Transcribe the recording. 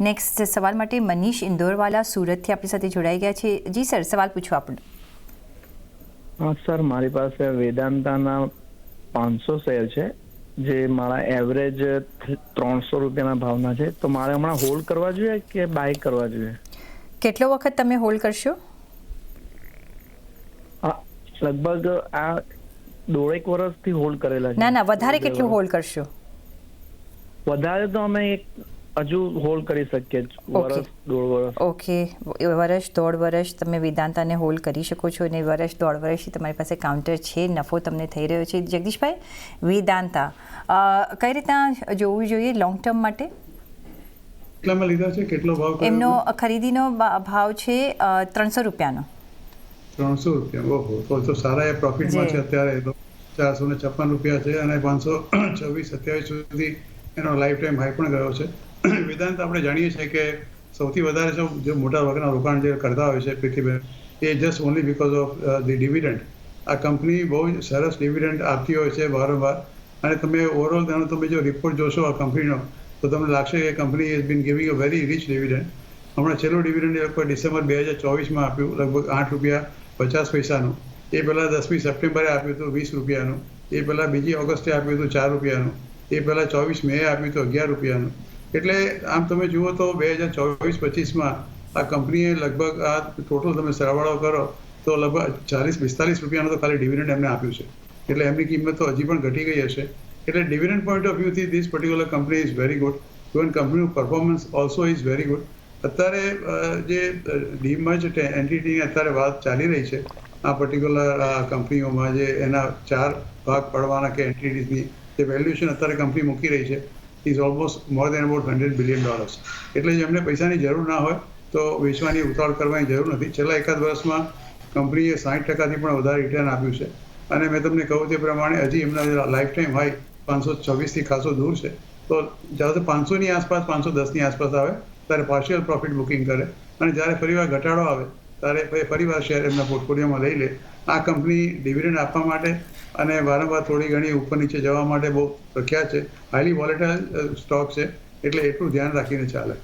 Next સવાલ માટે મનીષ ઇન્દોરવાલા સુરતથી આપણી સાથે જોડાઈ ગયા છે. જી સર, સવાલ પૂછો આપણો. હા સર, મારી પાસે વેદાંતાના 500 શેર છે જે મારા એવરેજ 300 રૂપિયાના ભાવના છે. તો મારે હમણાં હોલ્ડ કરવા જોઈએ કે બાય કરવા જોઈએ? કેટલો વખત તમે હોલ્ડ કરશો? લગભગ આ 1.5 વર્ષથી હોલ્ડ કરેલા છે. ના, વધારે કેટલું હોલ્ડ કરશો? વધારે તો અમે હજુ હોલ્ડ કરી શકીએ, વર્ષ 1.5 વર્ષ. ઓકે, વર્ષ 1.5 વર્ષ તમે વેદાંતાને હોલ્ડ કરી શકો છો અને વર્ષ 1.5 વર્ષથી તમારી પાસે કાઉન્ટર છે, નફો તમને થઈ રહ્યો છે. જગદીશભાઈ, વેદાંતા કઈ રીતના જોવું જોઈએ લોંગ ટર્મ માટે? કેટલામાં લીધા છે, કેટલો ભાવ? એમનો ખરીદીનો ભાવ છે 300 રૂપિયાનો. 300 રૂપિયા, ઓહો, તો સારા એ પ્રોફિટમાં છે અત્યારે. તો 456 રૂપિયા છે અને 526-27 સુધી એનો લાઈફ ટાઈમ હાઈ પણ ગયો છે. વેદાંત આપણે જાણીએ છીએ કે સૌથી વધારે જે મોટા ભાગના રોકાણ જે કરતા હોય છે પૃથ્વીબેન, એ just only because of the dividend. આ કંપની બહુ જ સરસ ડિવિડન્ડ આપતી હોય છે વારંવાર, અને તમે ઓવરઓલ તેનો તમે જો રિપોર્ટ જોશો આ કંપનીનો તો તમને લાગશે કે company has been giving a very rich dividend. હમણાં છેલ્લું ડિવિડન્ડ એ લોકોએ ડિસેમ્બર 2024માં આપ્યું, લગભગ 8 રૂપિયા 50 પૈસાનું. એ પહેલાં 10મી સપ્ટેમ્બરે આપ્યું હતું 20 રૂપિયાનું. એ પહેલાં 2 ઓગસ્ટે આપ્યું હતું 4 રૂપિયાનું. એ પહેલાં 24 મેએ આપ્યું હતું 11 રૂપિયાનું. એટલે આમ તમે જુઓ તો 2024-25માં આ કંપનીએ લગભગ આ ટોટલ તમે સરવાળો કરો તો લગભગ 40-45 રૂપિયાનું તો ખાલી ડિવિડન્ડ એમને આપ્યું છે. એટલે એમની કિંમત તો હજી પણ ઘટી ગઈ હશે. એટલે ડિવિડન્ડ પોઈન્ટ ઓફ વ્યૂથી this particular company is very good. Even કંપનીનું performance also is very good. અત્યારે જે ડીમર્જ એન્ટિટીની અત્યારે વાત ચાલી રહી છે આ પર્ટિક્યુલર કંપનીઓમાં, જે એના 4 ભાગ પડવાના કે એન્ટિટીઝની જે વેલ્યુએશન અત્યારે કંપની મૂકી રહી છે is almost more than about $100 billion. એટલે જ એમને પૈસાની જરૂર ના હોય તો વેચવાની ઉતાવળ કરવાની જરૂર નથી. છેલ્લા એકાદ વર્ષમાં કંપનીએ 60%થી પણ વધારે રિટર્ન આપ્યું છે. અને મેં તમને કહ્યું તે પ્રમાણે હજી એમના લાઈફ ટાઈમ હાઈ 526થી ખાસો દૂર છે. તો જ્યારે 500ની આસપાસ, 510ની આસપાસ આવે ત્યારે પાર્શિયલ પ્રોફિટ બુકિંગ કરે, અને જ્યારે ફરીવાર ઘટાડો આવે ત્યારે ફરીવાર શેર એમના પોર્ટફોલિયોમાં લઈ લે. આ કંપની ડિવિડન્ડ આપવા માટે અને વારંવાર થોડી ઘણી ઉપર નીચે જવા માટે બહુ પ્રખ્યાત છે. હાઈલી વોલેટાઇલ સ્ટોક છે, એટલે એટલું ધ્યાન રાખીને ચાલે.